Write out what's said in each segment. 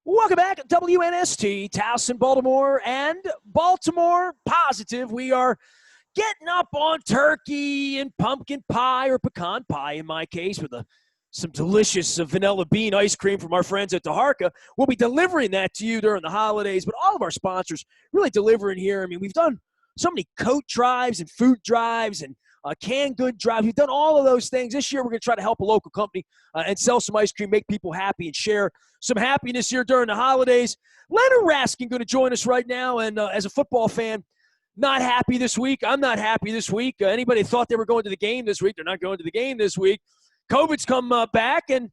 Welcome back to WNST, Towson, Baltimore, and Baltimore Positive. We are getting up on turkey and pumpkin pie, or pecan pie in my case, with some delicious vanilla bean ice cream from our friends at DeHarka. We'll be delivering that to you during the holidays, but all of our sponsors really delivering here. I mean, we've done so many coat drives and food drives and canned good drives. We've done all of those things. This year, we're going to try to help a local company and sell some ice cream, make people happy, and share some happiness here during the holidays. Leonard Raskin going to join us right now, and as a football fan, not happy this week. I'm not happy this week. Anybody thought they were going to the game this week, they're not going to the game this week. COVID's come back, and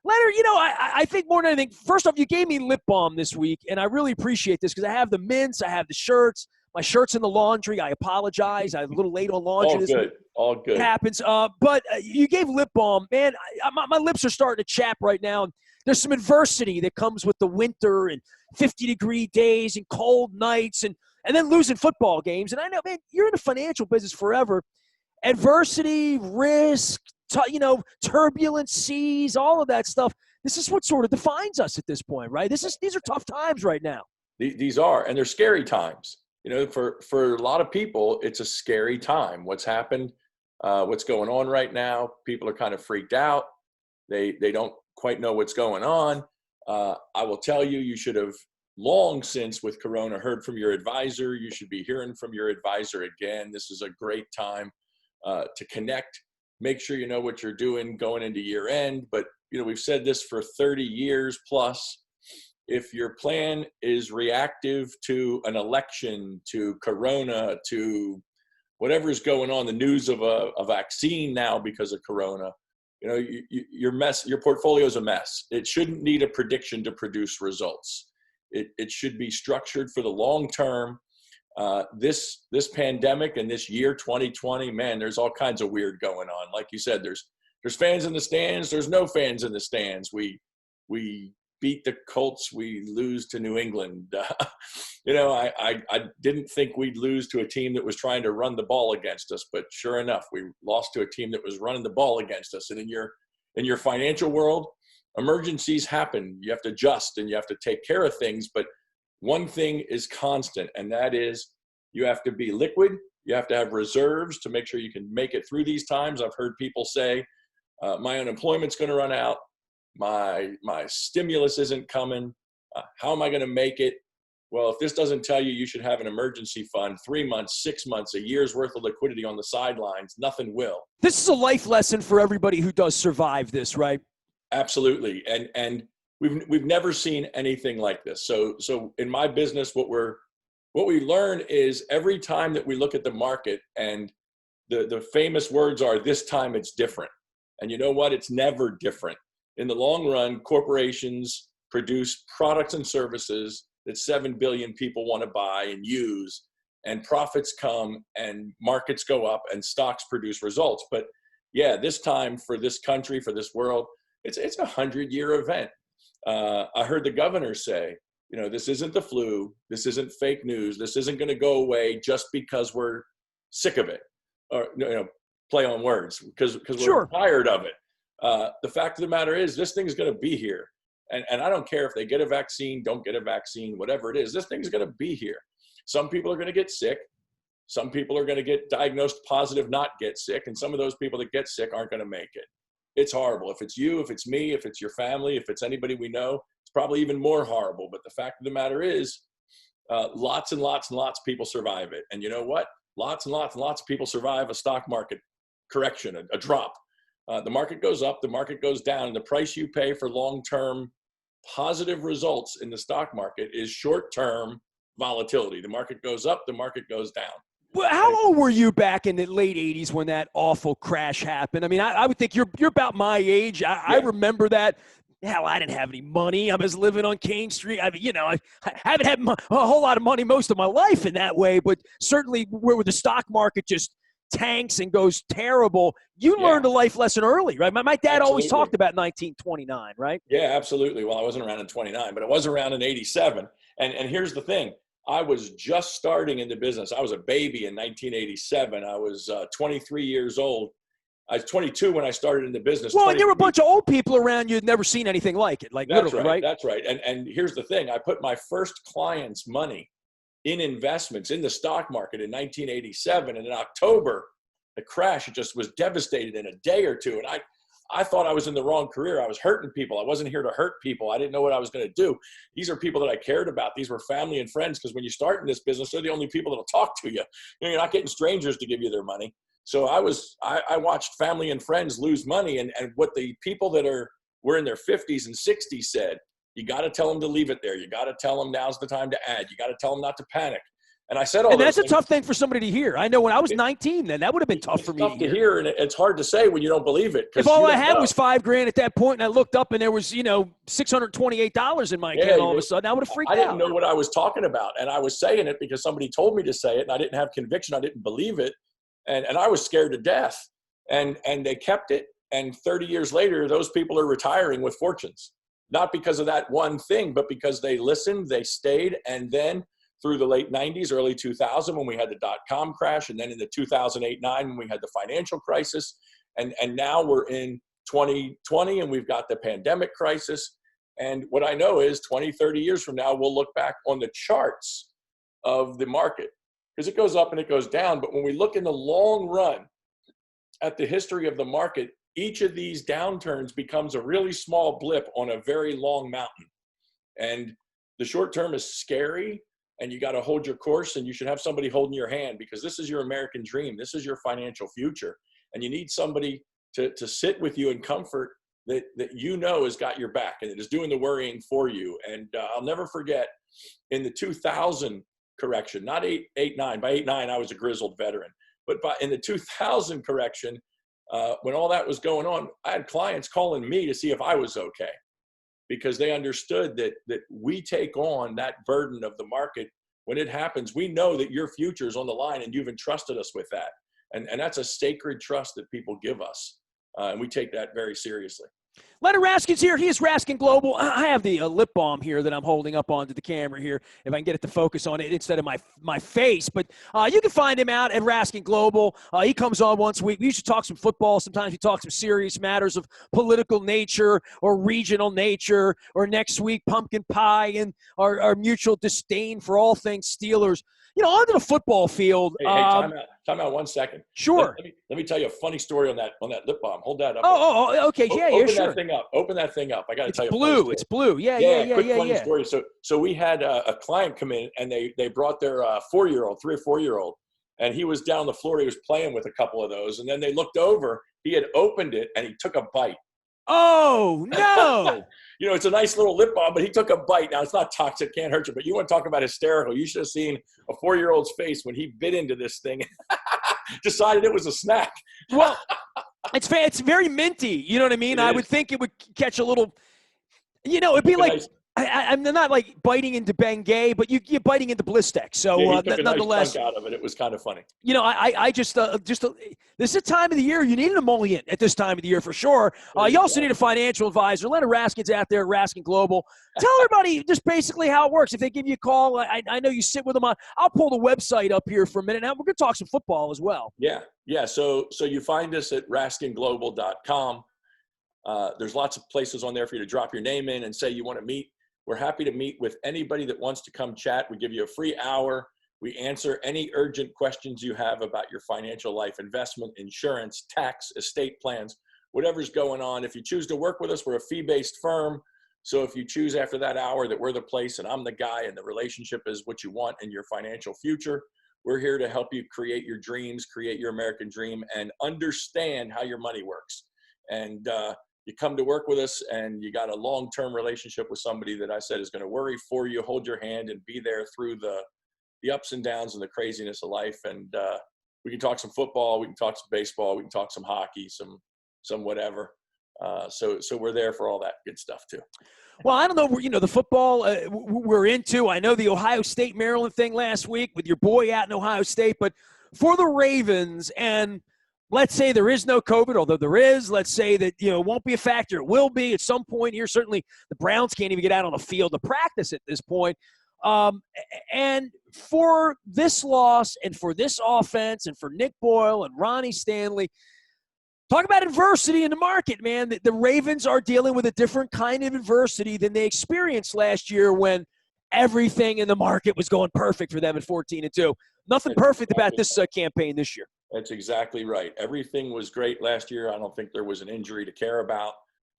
Leonard, I think more than anything, first off, you gave me lip balm this week, and I really appreciate this because I have the mints, I have the shirts. My shirt's in the laundry. I apologize. I'm a little late on laundry this week. All good. It happens. But you gave lip balm. Man, my lips are starting to chap right now. There's some adversity that comes with the winter and 50-degree days and cold nights and then losing football games. And I know, man, you're in the financial business forever. Adversity, risk, turbulent seas, all of that stuff. This is what sort of defines us at this point, right? These are tough times right now. These are, and they're scary times. For a lot of people, it's a scary time. What's happened, what's going on right now, people are kind of freaked out. They don't quite know what's going on. I will tell you, you should have long since with Corona heard from your advisor. You should be hearing from your advisor again. This is a great time to connect. Make sure you know what you're doing going into year end. But, we've said this for 30 years plus. If your plan is reactive to an election, to Corona, to whatever's going on, the news of a vaccine now because of Corona, your portfolio is a mess. It shouldn't need a prediction to produce results. It should be structured for the long term. This pandemic and this year 2020, man, there's all kinds of weird going on. Like you said, there's fans in the stands. There's no fans in the stands. We beat the Colts, we lose to New England. I didn't think we'd lose to a team that was trying to run the ball against us, but sure enough, we lost to a team that was running the ball against us. And in your financial world, emergencies happen. You have to adjust and you have to take care of things. But one thing is constant, and that is you have to be liquid. You have to have reserves to make sure you can make it through these times. I've heard people say, my unemployment's going to run out. My stimulus isn't coming. How am I going to make it? Well, if this doesn't tell you should have an emergency fund, 3 months, 6 months, a year's worth of liquidity on the sidelines, nothing will. This is a life lesson for everybody who does survive this, right? Absolutely. And we've never seen anything like this. So in my business, what we learn is every time that we look at the market, and the famous words are, this time it's different. And you know what? It's never different. In the long run, corporations produce products and services that 7 billion people want to buy and use, and profits come and markets go up and stocks produce results. But yeah, this time for this country, for this world, it's a 100-year event. I heard the governor say, this isn't the flu. This isn't fake news. This isn't going to go away just because we're sick of it, or play on words, because we're tired of it. The fact of the matter is, this thing's going to be here. And I don't care if they get a vaccine, don't get a vaccine, whatever it is, this thing's going to be here. Some people are going to get sick. Some people are going to get diagnosed positive, not get sick. And some of those people that get sick aren't going to make it. It's horrible. If it's you, if it's me, if it's your family, if it's anybody we know, it's probably even more horrible. But the fact of the matter is, lots and lots and lots of people survive it. And you know what? Lots and lots and lots of people survive a stock market correction, a drop. The market goes up, the market goes down, and the price you pay for long-term positive results in the stock market is short-term volatility. The market goes up, the market goes down. Well, how old were you back in the late 80s when that awful crash happened? I mean, I would think you're about my age. I remember that. Hell, I didn't have any money. I was living on King Street. I haven't had a whole lot of money most of my life in that way, but certainly where the stock market just tanks and goes terrible, you learned a life lesson early, right? My dad always talked about 1929, right? Yeah, absolutely. Well, I wasn't around in 29, but I was around in 87. And here's the thing. I was just starting in the business. I was a baby in 1987. I was 23 years old. I was 22 when I started in the business. Well, and there were a bunch of old people around you who'd never seen anything like it, like That's literally, right. right? That's right. And here's the thing. I put my first client's money in investments in the stock market in 1987. And in October, the crash, it just was devastated in a day or two. And I thought I was in the wrong career. I was hurting people. I wasn't here to hurt people. I didn't know what I was going to do. These are people that I cared about. These were family and friends, because when you start in this business, they're the only people that'll talk to you. You're not getting strangers to give you their money. So I watched family and friends lose money. And what the people that were in their 50s and 60s said, you got to tell them to leave it there. You got to tell them now's the time to add. You got to tell them not to panic. And I said all and those that's a things. tough thing for somebody to hear. I know when I was 19, then that would have been tough for me to hear. And it's hard to say when you don't believe it. If all I had was $5,000 at that point, and I looked up and there was, $628 in my account all of a sudden, I would have freaked out. I didn't know what I was talking about. And I was saying it because somebody told me to say it, and I didn't have conviction. I didn't believe it. And I was scared to death. And they kept it. And 30 years later, those people are retiring with fortunes. Not because of that one thing, but because they listened, they stayed. And then through the late 90s, early 2000, when we had the dot-com crash, and then in the 2008-9 when we had the financial crisis, and now we're in 2020 and we've got the pandemic crisis. And what I know is 20, 30 years from now, we'll look back on the charts of the market, because it goes up and it goes down. But when we look in the long run at the history of the market, each of these downturns becomes a really small blip on a very long mountain. And the short term is scary, and you got to hold your course, and you should have somebody holding your hand, because this is your American dream. This is your financial future. And you need somebody to sit with you in comfort that has got your back and that is doing the worrying for you. And I'll never forget in the 2000 correction, not 8-9. By 8-9, I was a grizzled veteran. But in the 2000 correction, when all that was going on, I had clients calling me to see if I was okay, because they understood that we take on that burden of the market. When it happens, we know that your future is on the line, and you've entrusted us with that. And that's a sacred trust that people give us. And we take that very seriously. Leonard Raskin's here. He is Raskin Global. I have the lip balm here that I'm holding up onto the camera here, if I can get it to focus on it instead of my face. But you can find him out at Raskin Global. He comes on once a week. We usually talk some football. Sometimes we talk some serious matters of political nature or regional nature, or next week, pumpkin pie and our mutual disdain for all things Steelers. Onto the football field. Hey, time out 1 second. Sure. Let me tell you a funny story on that lip balm. Hold that up. Oh, okay. Yeah, Open sure. Open that thing up. I got to tell you. It's blue. Yeah. Quick funny story. So we had a client come in, and they brought their 4-year-old, 3 or 4-year-old, and he was down on the floor. He was playing with a couple of those, and then they looked over. He had opened it, and he took a bite. Oh, no. It's a nice little lip balm, but he took a bite. Now, it's not toxic, can't hurt you, but you want to talk about hysterical. You should have seen a 4-year-old's face when he bit into this thing, decided it was a snack. Well, it's very minty. You know what I mean? I would think it would catch a little, it'd be like, I'm not like biting into Bengay, but you're biting into Blistex. So he took a nonetheless, nice chunk out of it. It was kind of funny. I just this is a time of the year you need an emollient at this time of the year for sure. You also need a financial advisor. Leonard Raskin's out there at Raskin Global. Tell everybody just basically how it works. If they give you a call, I know you sit with them on. I'll pull the website up here for a minute. Now we're going to talk some football as well. Yeah. So you find us at raskinglobal.com. There's lots of places on there for you to drop your name in and say you want to meet. We're happy to meet with anybody that wants to come chat. We give you a free hour. We answer any urgent questions you have about your financial life, investment, insurance, tax, estate plans, whatever's going on. If you choose to work with us, we're a fee-based firm. So if you choose after that hour that we're the place and I'm the guy and the relationship is what you want in your financial future, we're here to help you create your dreams, create your American dream, and understand how your money works. And you come to work with us and you got a long-term relationship with somebody that I said is going to worry for you, hold your hand, and be there through the ups and downs and the craziness of life. And we can talk some football, we can talk some baseball, we can talk some hockey, some whatever. So we're there for all that good stuff too. Well, I don't know, the football we're into. I know the Ohio State Maryland thing last week with your boy out in Ohio State, but for the Ravens, and let's say there is no COVID, although there is. Let's say that, it won't be a factor. It will be at some point here. Certainly the Browns can't even get out on the field to practice at this point. And for this loss and for this offense and for Nick Boyle and Ronnie Stanley, Talk about adversity in the market, man. The Ravens are dealing with a different kind of adversity than they experienced last year when everything in the market was going perfect for them at 14-2. Nothing perfect about this campaign this year. That's exactly right. Everything was great last year. I don't think there was an injury to care about.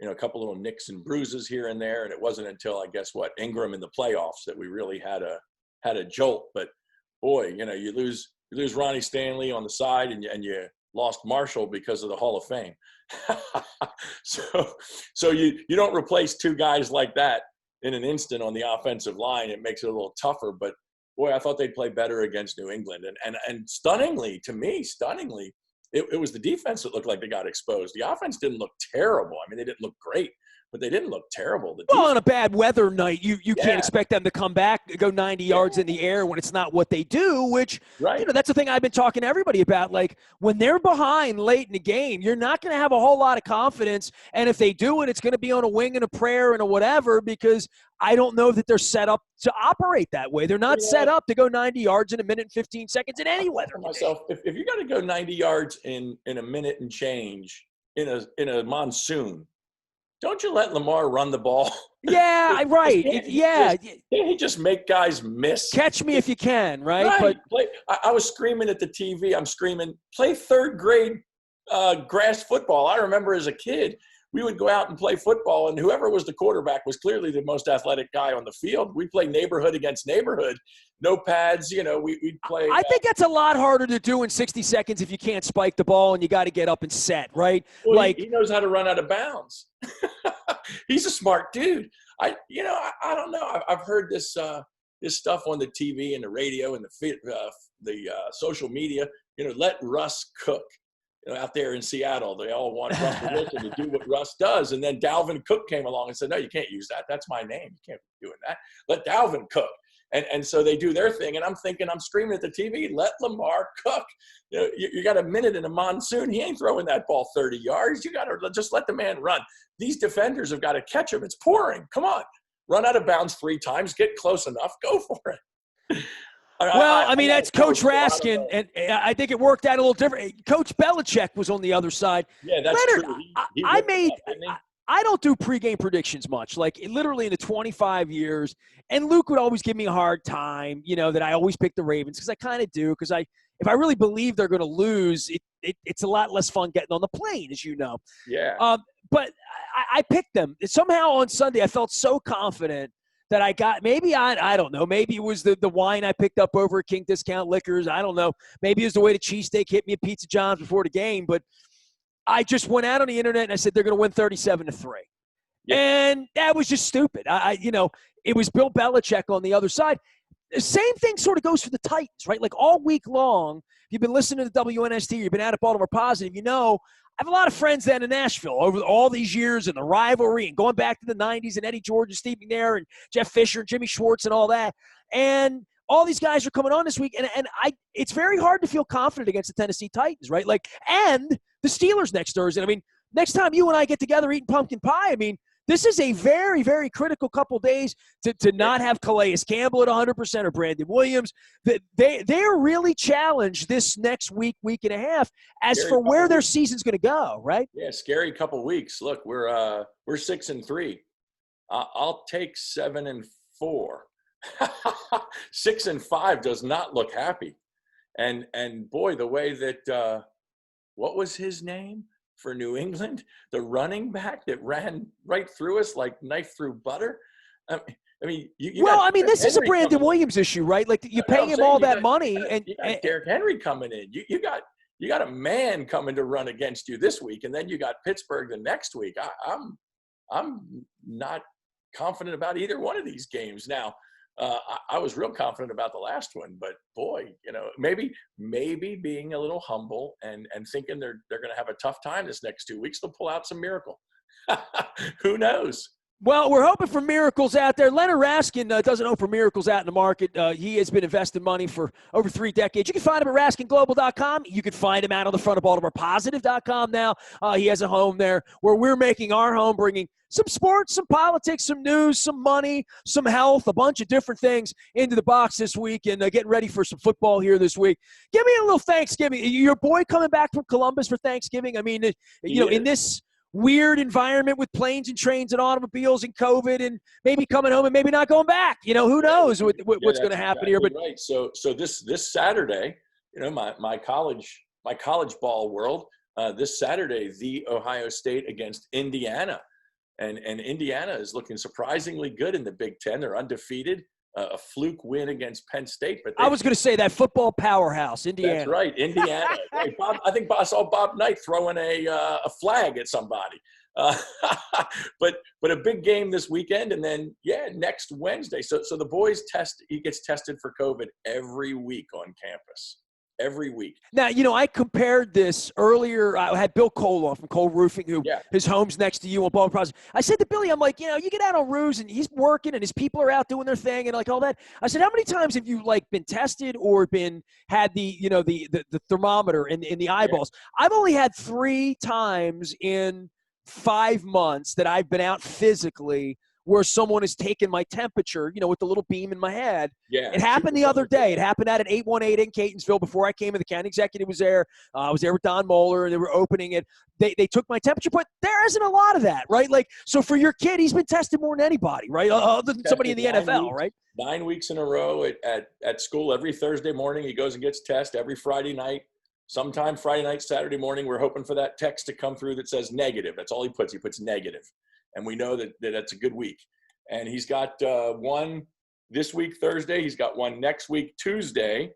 A couple little nicks and bruises here and there, and it wasn't until, I guess, Ingram in the playoffs that we really had a jolt. But boy, you lose Ronnie Stanley on the side, and you lost Marshall because of the Hall of Fame. so you don't replace two guys like that in an instant on the offensive line. It makes it a little tougher. But boy, I thought they'd play better against New England, and stunningly, it was the defense that looked like they got exposed. The offense didn't look terrible. I mean, they didn't look great, but they didn't look terrible. Well, on a bad weather night, you can't expect them to come back, go 90 yards in the air when it's not what they do, which, that's the thing I've been talking to everybody about. Like, when they're behind late in the game, you're not going to have a whole lot of confidence. And if they do it, it's going to be on a wing and a prayer and a whatever, because I don't know that they're set up to operate that way. They're not set up to go 90 yards in a minute and 15 seconds in any weather. Myself, if you got to go 90 yards in a minute and change in a monsoon, don't you let Lamar run the ball? Yeah, right. He just make guys miss. Catch me if you can, right? But I was screaming at the TV. I'm screaming, play third grade grass football. I remember as a kid, we would go out and play football, and whoever was the quarterback was clearly the most athletic guy on the field. We play neighborhood against neighborhood, no pads. We'd play. I think that's a lot harder to do in 60 seconds if you can't spike the ball and you got to get up and set, right? Well, he knows how to run out of bounds. He's a smart dude. I don't know. I've heard this stuff on the TV and the radio and the social media. Let Russ cook. Out there in Seattle, they all want Russell Wilson to do what Russ does. And then Dalvin Cook came along and said, no, you can't use that. That's my name. You can't be doing that. Let Dalvin cook. And so they do their thing. And I'm screaming at the TV, let Lamar cook. You got a minute in a monsoon. He ain't throwing that ball 30 yards. You got to just let the man run. These defenders have got to catch him. It's pouring. Come on. Run out of bounds 3 times. Get close enough. Go for it. Well, I mean, that's Coach Raskin, and I think it worked out a little different. Coach Belichick was on the other side. Yeah, that's Leonard, true. I don't do pregame predictions much, like literally in the 25 years. And Luke would always give me a hard time, that I always pick the Ravens, because I kind of do. Because if I really believe they're going to lose, it's a lot less fun getting on the plane, as you know. Yeah. But I picked them. Somehow on Sunday, I felt so confident that I got. Maybe I don't know. Maybe it was the wine I picked up over at King Discount Liquors. I don't know. Maybe it was the way the cheesesteak hit me at Pizza John's before the game. But I just went out on the internet and I said they're going to win 37-3. Yeah. And that was just stupid. It was Bill Belichick on the other side. The same thing sort of goes for the Titans, right? Like all week long, you've been listening to the WNST, you've been out at Baltimore Positive, I have a lot of friends down in Nashville over all these years and the rivalry and going back to the 90s and Eddie George and Steve McNair and Jeff Fisher and Jimmy Schwartz and all that. And all these guys are coming on this week. And it's very hard to feel confident against the Tennessee Titans, right? And the Steelers next Thursday. I mean, next time you and I get together eating pumpkin pie, this is a very, very critical couple days to not have Calais Campbell at 100% or Brandon Williams. They're really challenged this next week and a half as for where their season's going to go, right? Yeah, scary couple weeks. Look, we're 6-3. I'll take 7-4. 6-5 does not look happy. And boy, the way that what was his name for New England, the running back that ran right through us like knife through butter. This is a Brandon Williams issue, right? Like you pay him all that money, and you got Derrick Henry coming in. You got a man coming to run against you this week, and then you got Pittsburgh the next week. I'm not confident about either one of these games now. I was real confident about the last one, but boy, maybe being a little humble and thinking they're going to have a tough time this next 2 weeks, they'll pull out some miracle. Who knows? Well, we're hoping for miracles out there. Leonard Raskin doesn't hope for miracles out in the market. He has been investing money for over 3 decades. You can find him at RaskinGlobal.com. You can find him out on the front of BaltimorePositive.com now. He has a home there where we're making our home, bringing some sports, some politics, some news, some money, some health, a bunch of different things into the box this week, and getting ready for some football here this week. Give me a little Thanksgiving. Your boy coming back from Columbus for Thanksgiving? I mean, in this weird environment with planes and trains and automobiles and COVID, and maybe coming home and maybe not going back. Who knows what's going to happen exactly here. But right. So this Saturday, my college ball world, this Saturday, the Ohio State against Indiana, and Indiana is looking surprisingly good in the Big Ten. They're undefeated. A fluke win against Penn State, but I was going to say that football powerhouse, Indiana. That's right, Indiana. Hey, Bob, I think I saw Bob Knight throwing a flag at somebody. But a big game this weekend, and then next Wednesday. So the boys he gets tested for COVID every week on campus. Every week. Now, I compared this earlier. I had Bill Cole on from Cole Roofing, who his home's next to you on Baltimore Positive. I said to Billy, I'm like, you get out on roofs and he's working and his people are out doing their thing and like all that. I said, how many times have you been tested or had the thermometer in the eyeballs? I've only had 3 times in 5 months that I've been out physically where someone has taken my temperature, with the little beam in my head. Yeah, it happened the other day. It happened out at 818 in Catonsville before I came in. The county executive was there. I was there with Don Moeller, and they were opening it. They took my temperature, but there isn't a lot of that, right? So for your kid, he's been tested more than anybody, right? Other than somebody in the NFL, right? 9 weeks in a row at school. Every Thursday morning, he goes and gets tested. Every Friday night. Sometime Friday night, Saturday morning, we're hoping for that text to come through that says negative. That's all he puts. He puts negative. And we know that that's a good week. And he's got one this week, Thursday. He's got one next week, Tuesday.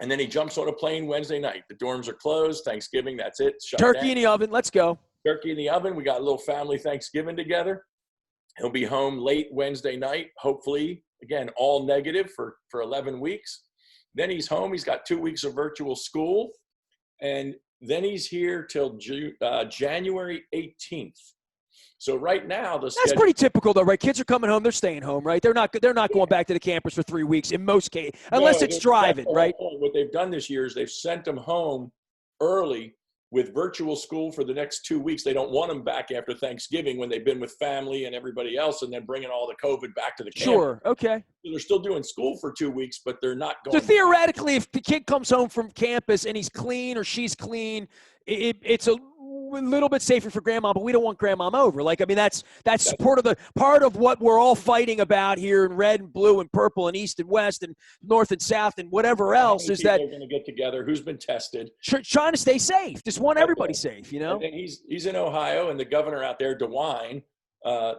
And then he jumps on a plane Wednesday night. The dorms are closed. Thanksgiving, that's it. Turkey in the oven. Let's go. Turkey in the oven. We got a little family Thanksgiving together. He'll be home late Wednesday night, hopefully, again, all negative for 11 weeks. Then he's home. He's got 2 weeks of virtual school. And then he's here till January 18th. So right now, that's pretty typical, though, right? Kids are coming home; they're staying home, right? They're not going back to the campus for 3 weeks in most cases, unless it's driving, right? What they've done this year is they've sent them home early with virtual school for the next 2 weeks. They don't want them back after Thanksgiving when they've been with family and everybody else, and then bringing all the COVID back to the campus. Sure, okay. So they're still doing school for 2 weeks, but they're not going. So theoretically, if the kid comes home from campus and he's clean or she's clean, it's a little bit safer for grandma, but we don't want grandmom over. That's part of what we're all fighting about here in red and blue and purple and east and west and north and south and whatever else is that they're going to get together. Who's been tested? Trying to stay safe. Just want everybody safe, And he's in Ohio, and the governor out there, DeWine,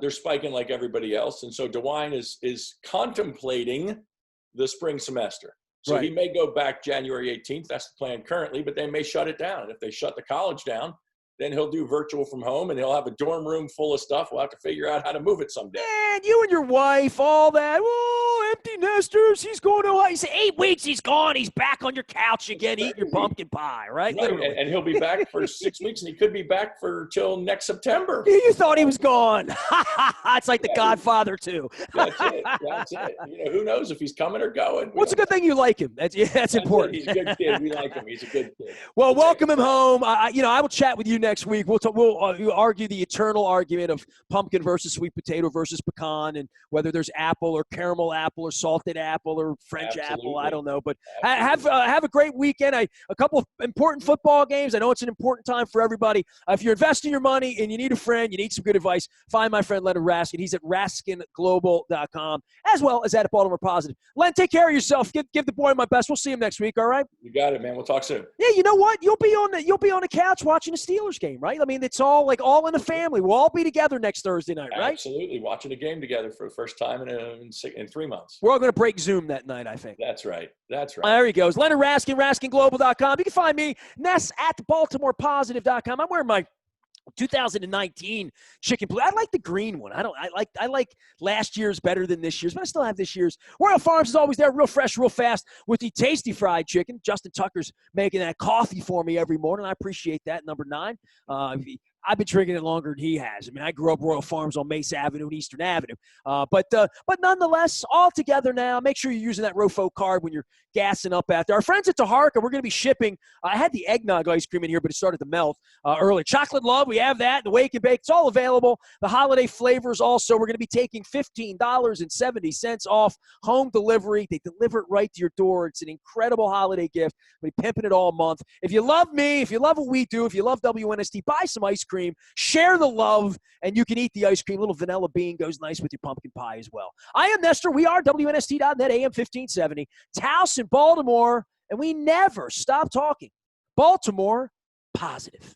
they're spiking like everybody else, and so DeWine is contemplating the spring semester. So He may go back January 18th. That's the plan currently, but they may shut it down. And if they shut the college down, then he'll do virtual from home, and he'll have a dorm room full of stuff. We'll have to figure out how to move it someday. And you and your wife, all that. Whoa, empty nesters. He's going to Ohio. He said 8 weeks, he's gone. He's back on your couch again, eating your pumpkin pie, right? And he'll be back for 6 weeks, and he could be back till next September. You thought he was gone. It's like The Godfather, too. That's it. Who knows if he's coming or going. What's a good thing you like him? That's important. He's a good kid. We like him. He's a good kid. Well, welcome him home. I will chat with you next week. We'll argue the eternal argument of pumpkin versus sweet potato versus pecan, and whether there's apple or caramel apple or salted apple or French apple. I don't know, but have a great weekend. A couple of important football games. I know it's an important time for everybody. If you're investing your money and you need a friend, you need some good advice, find my friend Leonard Raskin. He's at RaskinGlobal.com, as well as at Baltimore Positive. Len, take care of yourself. Give the boy my best. We'll see him next week. All right. You got it, man. We'll talk soon. Yeah, you know what? You'll be on the couch watching the Steelers game, right? I mean, it's all in the family. We'll all be together next Thursday night, right? Absolutely. Watching a game together for the first time in 3 months. We're all going to break Zoom that night, I think. That's right. There he goes. Leonard Raskin, RaskinGlobal.com. You can find me, Ness, at BaltimorePositive.com. I'm wearing my 2019 chicken blue. I like the green one. I like last year's better than this year's, but I still have this year's. Royal Farms is always there, real fresh, real fast with the tasty fried chicken. Justin Tucker's making that coffee for me every morning. I appreciate that. Number 9. I've been drinking it longer than he has. I mean, I grew up Royal Farms on Mace Avenue and Eastern Avenue. But nonetheless, all together now. Make sure you're using that ROFO card when you're gassing up out there. Our friends at Taharka, we're going to be shipping. I had the eggnog ice cream in here, but it started to melt early. Chocolate Love, we have that. The Wake and Bake, it's all available. The holiday flavors also. We're going to be taking $15.70 off home delivery. They deliver it right to your door. It's an incredible holiday gift. We're pimping it all month. If you love me, if you love what we do, if you love WNST, buy some ice cream, share the love, and you can eat the ice cream. A little vanilla bean goes nice with your pumpkin pie as well. I am Nestor. We are WNST.net, AM 1570, Taos in Baltimore, and we never stop talking. Baltimore positive.